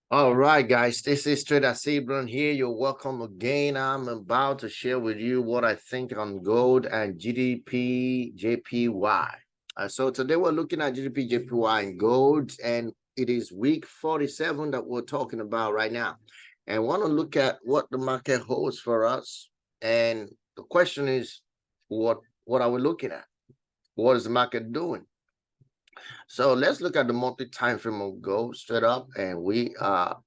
All right, guys, this is Trader Sebron here. You're welcome again. I'm about to share with you what I think on gold and GDP-JPY. So today we're looking at GDP-JPY and gold, and it is week 47 that we're talking about right now. And want to look at what the market holds for us. And the question is, what are we looking at? What is the market doing? So let's look at the monthly time frame of gold straight up, and we are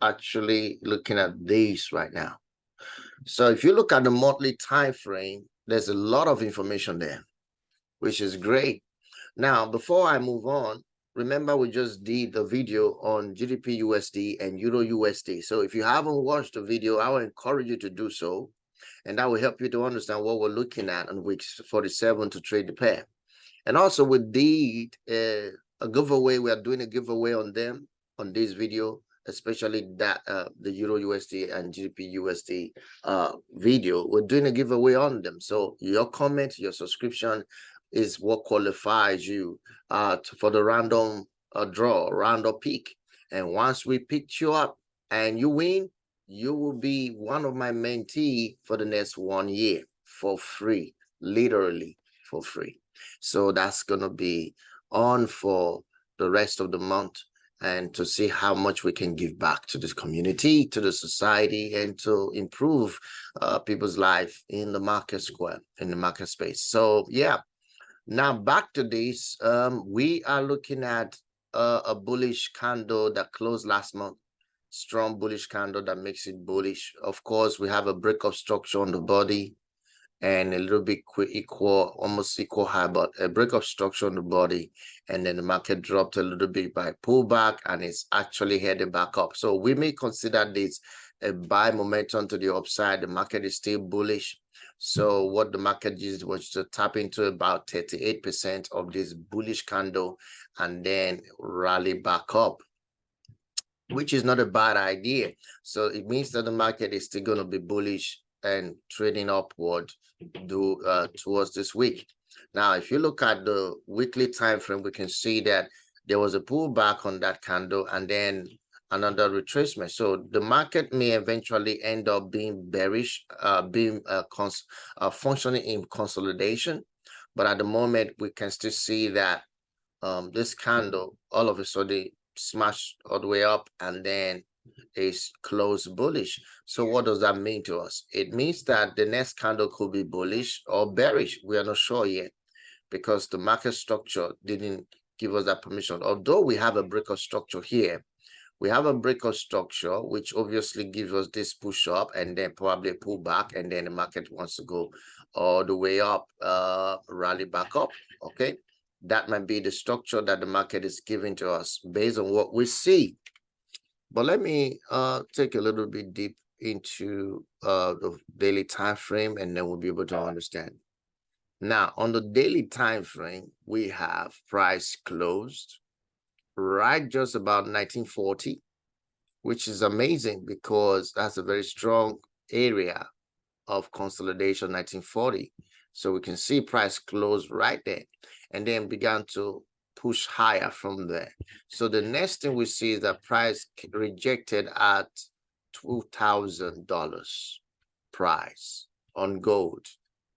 actually looking at these right now. So if you look at the monthly time frame, there's a lot of information there, which is great. Now, before I move on, remember we just did the video on GDP USD and Euro USD. So if you haven't watched the video, I will encourage you to do so, and that will help you to understand what we're looking at on week 47 to trade the pair. And also we did a giveaway. We are doing a giveaway on them on this video, especially that the Euro USD and GBP USD video. We're doing a giveaway on them. So your comment, your subscription is what qualifies you for the random draw, random pick. And once we picked you up and you win, you will be one of my mentee for the next 1 year for free, literally for free. So that's going to be on for the rest of the month, and to see how much we can give back to this community, to the society, and to improve people's life in the market square, in the market space. So yeah, now back to this. We are looking at a bullish candle that closed last month. Strong bullish candle that makes it bullish. Of course, we have a break of structure on the body and a little bit equal, almost equal high, but a break of structure on the body, and then the market dropped a little bit by pullback, and it's actually heading back up. So we may consider this a buy momentum to the upside. The market is still bullish. So what the market did was to tap into about 38% of this bullish candle and then rally back up, which is not a bad idea. So it means that the market is still going to be bullish and trading upward towards this week. Now, if you look at the weekly time frame, we can see that there was a pullback on that candle and then another retracement. So the market may eventually end up being bearish, functioning in consolidation. But at the moment, we can still see that this candle all of a sudden smashed all the way up and then is closed bullish. So what does that mean to us? It means that the next candle could be bullish or bearish. We are not sure yet because the market structure didn't give us that permission. Although we have a break of structure here, we have a break of structure, which obviously gives us this push up and then probably a pullback, and then the market wants to go all the way up, rally back up. Okay, that might be the structure that the market is giving to us based on what we see. But let me take a little bit deep into the daily time frame, and then we'll be able to understand. Now, on the daily time frame, we have price closed right just about 1940, which is amazing because that's a very strong area of consolidation, 1940. So we can see price close right there and then began to push higher from there. So the next thing we see is that price rejected at $2,000 price on gold.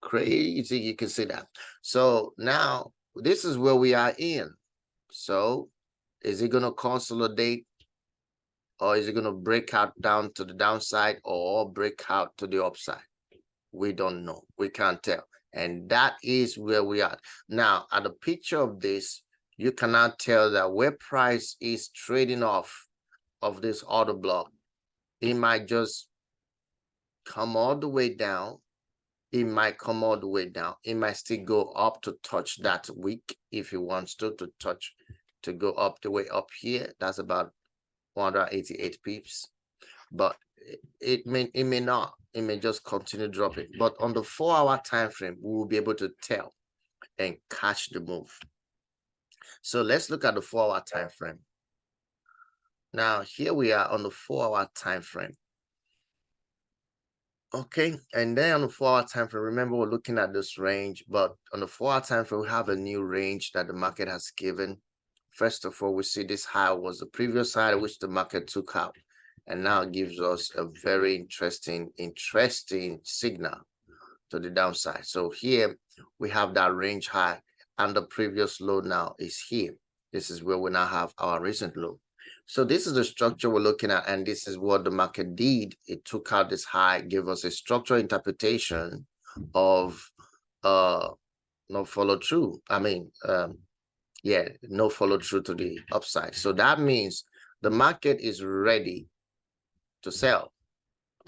Crazy, you can see that. So now this is where we are in. So is it going to consolidate, or is it going to break out down to the downside or break out to the upside? We don't know. We can't tell. And that is where we are. Now, at the picture of this, you cannot tell that where price is trading off of this order block. It might just come all the way down. It might come all the way down. It might still go up to touch that wick if it wants to touch, to go up the way up here. That's about 188 pips. But it may not. It may just continue dropping. But on the 4-hour time frame, we will be able to tell and catch the move. So let's look at the 4-hour time frame. Now here we are on the 4-hour time frame. Okay, and then on the 4-hour time frame, remember we're looking at this range, but on the 4-hour time frame, we have a new range that the market has given First of all, we see this high was the previous high which the market took out, and now gives us a very interesting signal to the downside. So here we have that range high, and the previous low now is here. This is where we now have our recent low. So this is the structure we're looking at, and this is what the market did. It took out this high, gave us a structural interpretation of no follow through. No follow through to the upside. So that means the market is ready to sell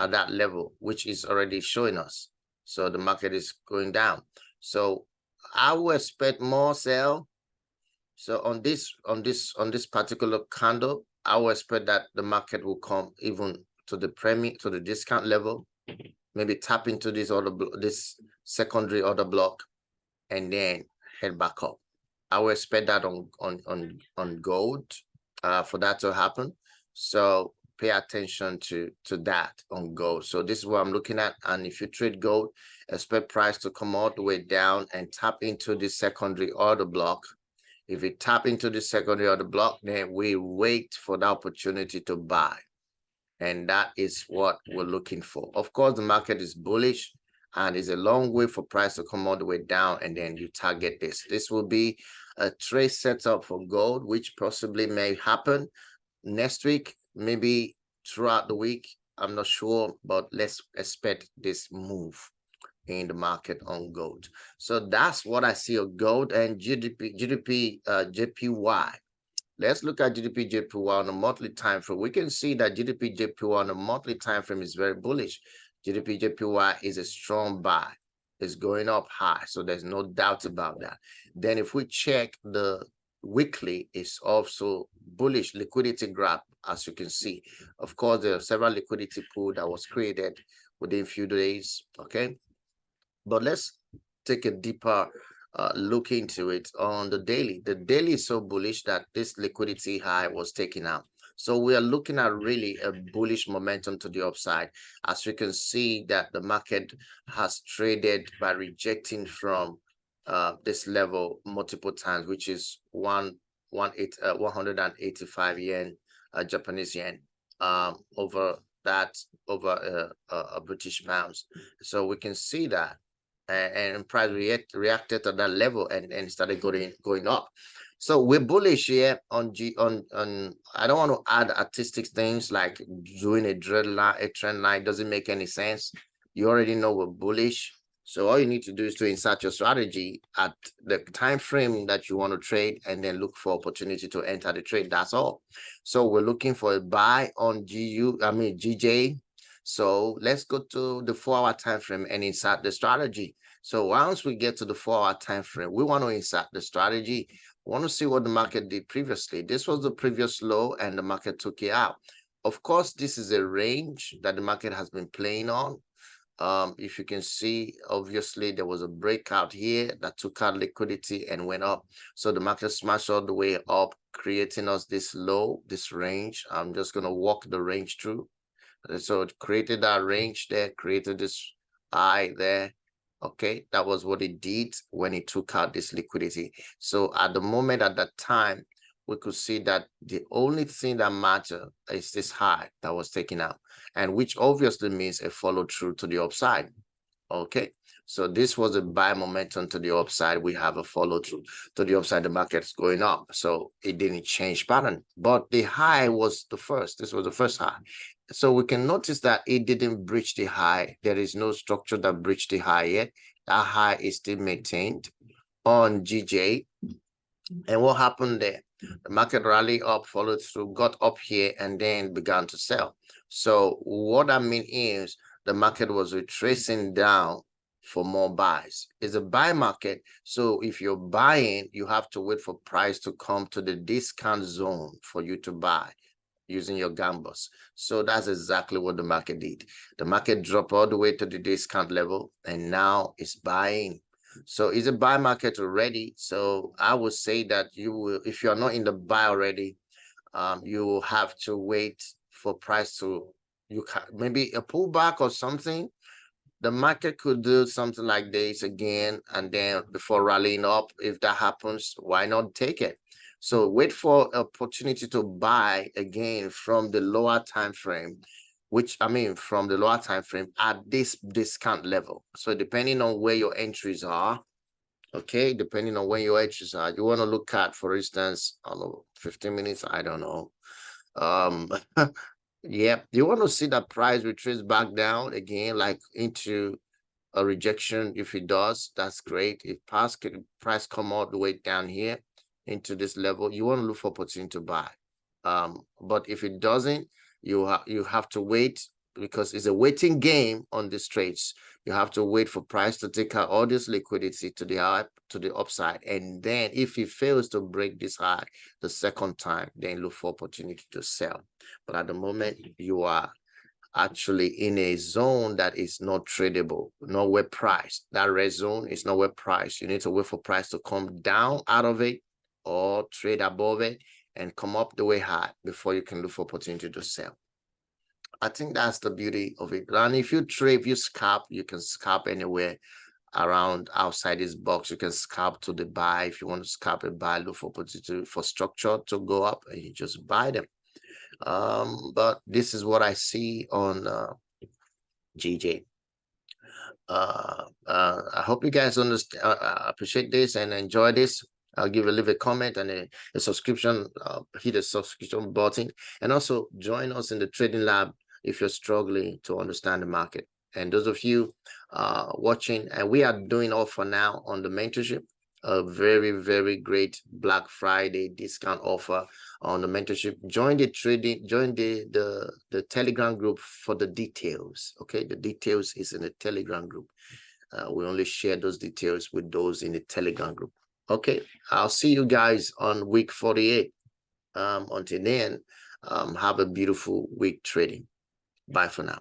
at that level, which is already showing us. So the market is going down. So I will expect more sell. So on this particular candle, I will expect that the market will come even to the discount level, maybe tap into this secondary order block, and then head back up. I will expect that on gold for that to happen. So pay attention to that on gold. So this is what I'm looking at. And if you trade gold, expect price to come all the way down and tap into the secondary order block. If we tap into the secondary order block, then we wait for the opportunity to buy. And that is what we're looking for. Of course, the market is bullish, and it's a long way for price to come all the way down, and then you target this. This will be a trade setup for gold, which possibly may happen next week, maybe throughout the week. I'm not sure, but let's expect this move in the market on gold. So that's what I see of gold and GBPjpy. Let's look at GBPjpy on a monthly time frame. We can see that GBPjpy on a monthly time frame is very bullish. GBPjpy is a strong buy. It's going up high, so there's no doubt about that. Then if we check the weekly, it's also bullish liquidity grab, as you can see. Of course, there are several liquidity pool that was created within a few days. Okay, but let's take a deeper look into it on the daily. The daily is so bullish that this liquidity high was taken out. So we are looking at really a bullish momentum to the upside. As we can see that the market has traded by rejecting from this level multiple times, which is 185 yen, Japanese yen, over British pounds. So we can see that, and price reacted to that level and started going up. So we're bullish here on I don't want to add artistic things like doing a trend line. Doesn't make any sense. You already know we're bullish. So all you need to do is to insert your strategy at the time frame that you want to trade, and then look for opportunity to enter the trade. That's all. So we're looking for a buy on GJ. So let's go to the 4-hour time frame and insert the strategy. So once we get to the 4-hour time frame, we want to insert the strategy. We want to see what the market did previously. This was the previous low, and the market took it out. Of course, this is a range that the market has been playing on. If you can see, obviously there was a breakout here that took out liquidity and went up. So the market smashed all the way up, creating us this low, this range. I'm just going to walk the range through. So it created that range there, created this high there. Okay, that was what it did when it took out this liquidity. So at the moment, at that time, we could see that the only thing that mattered is this high that was taken out, and which obviously means a follow through to the upside. Okay, so this was a buy momentum to the upside. We have a follow through to the upside. The market's going up, so it didn't change pattern, but the high was the first. This was the first high. So we can notice that it didn't breach the high. There is no structure that breached the high yet. That high is still maintained on GJ. And what happened there? The market rallied up, followed through, got up here, and then began to sell. So what I mean is the market was retracing down for more buys. It's a buy market. So if you're buying, you have to wait for price to come to the discount zone for you to buy using your gambles. So that's exactly what the market did. The market dropped all the way to the discount level, and now it's buying. So it's a buy market already. So I would say that you will, if you're not in the buy already, you will have to wait for price to, maybe a pullback or something. The market could do something like this again, and then before rallying up. If that happens, why not take it? So wait for opportunity to buy again from the lower time frame, from the lower time frame at this discount level. So depending on where your entries are, okay, depending on where your entries are, you want to look at, for instance, I don't know, 15 minutes, I don't know. Yeah, you want to see that price retrace back down again, like into a rejection. If it does, that's great. If price come all the way down here into this level, you want to look for opportunity to buy. But if it doesn't, you have to wait, because it's a waiting game on these trades. You have to wait for price to take out all this liquidity to the upside, and then if it fails to break this high the second time, then look for opportunity to sell. But at the moment, you are actually in a zone that is not tradable, not well priced. That red zone is not well priced. You need to wait for price to come down out of it or trade above it and come up the way high before you can look for opportunity to sell. I think that's the beauty of it. And if you trade, if you scalp, you can scalp anywhere around outside this box. You can scalp to the buy. If you want to scalp a buy, look for opportunity for structure to go up, and you just buy them. But this is what I see on GJ. I hope you guys understand, appreciate this and enjoy this. I'll leave a comment and a subscription, hit the subscription button, and also join us in the trading lab if you're struggling to understand the market. And those of you watching, and we are doing offer now on the mentorship, a very, very great Black Friday discount offer on the mentorship. Join the Telegram group for the details. Okay, the details is in the Telegram group. We only share those details with those in the Telegram group. Okay, I'll see you guys on week 48. Until then, have a beautiful week trading. Bye for now.